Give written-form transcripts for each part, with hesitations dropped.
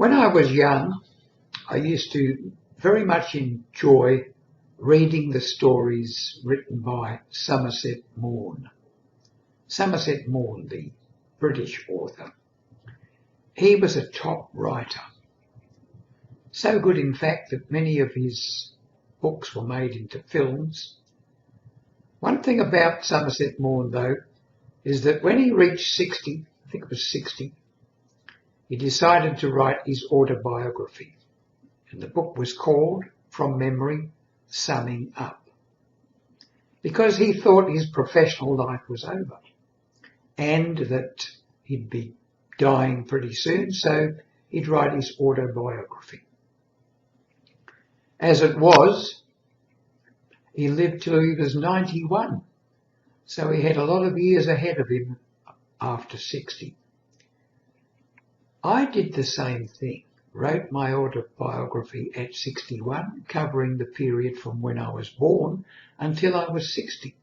When I was young, I used to very much enjoy reading the stories written by Somerset Maugham. Somerset Maugham, the British author. He was a top writer. So good, in fact, that many of his books were made into films. One thing about Somerset Maugham, though, is that when he reached 60, I think it was 60, he decided to write his autobiography. And the book was called, from memory, Summing Up. Because he thought his professional life was over and that he'd be dying pretty soon, so he'd write his autobiography. As it was, he lived till he was 91, so he had a lot of years ahead of him after 60. I did the same thing, wrote my autobiography at 61, covering the period from when I was born until I was 60.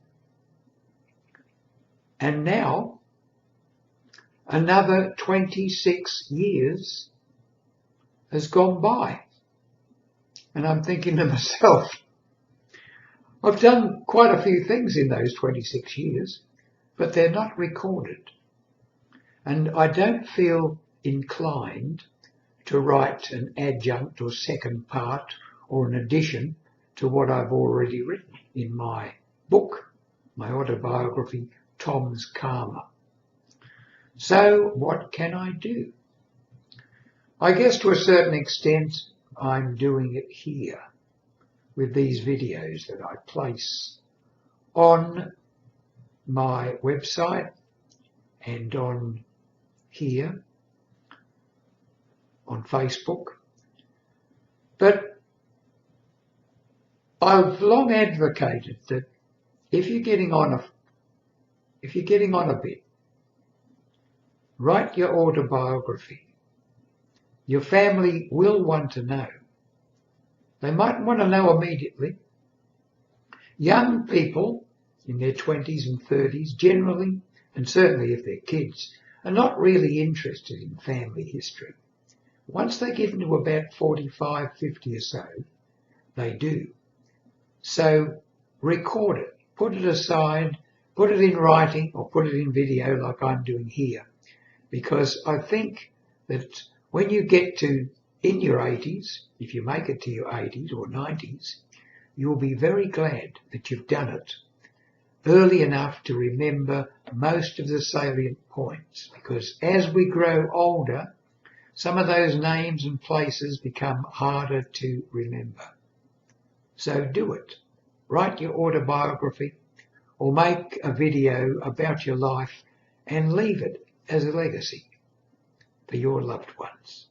And now, another 26 years has gone by. And I'm thinking to myself, I've done quite a few things in those 26 years, but they're not recorded. And I don't feel inclined to write an adjunct or second part or an addition to what I've already written in my book, my autobiography, Tom's Karma. So what can I do? I guess to a certain extent I'm doing it here with these videos that I place on my website and on here on Facebook. But I've long advocated that if you're getting on a bit, write your autobiography. Your family will want to know. They might want to know immediately. Young people in their 20s and 30s generally, and certainly if they're kids, are not really interested in family history. Once they get into about 45, 50 or so, they do. So record it, put it aside, put it in writing or put it in video like I'm doing here. Because I think that when you get to in your 80s, if you make it to your 80s or 90s, you'll be very glad that you've done it early enough to remember most of the salient points. Because as we grow older, some of those names and places become harder to remember. So do it. Write your autobiography or make a video about your life and leave it as a legacy for your loved ones.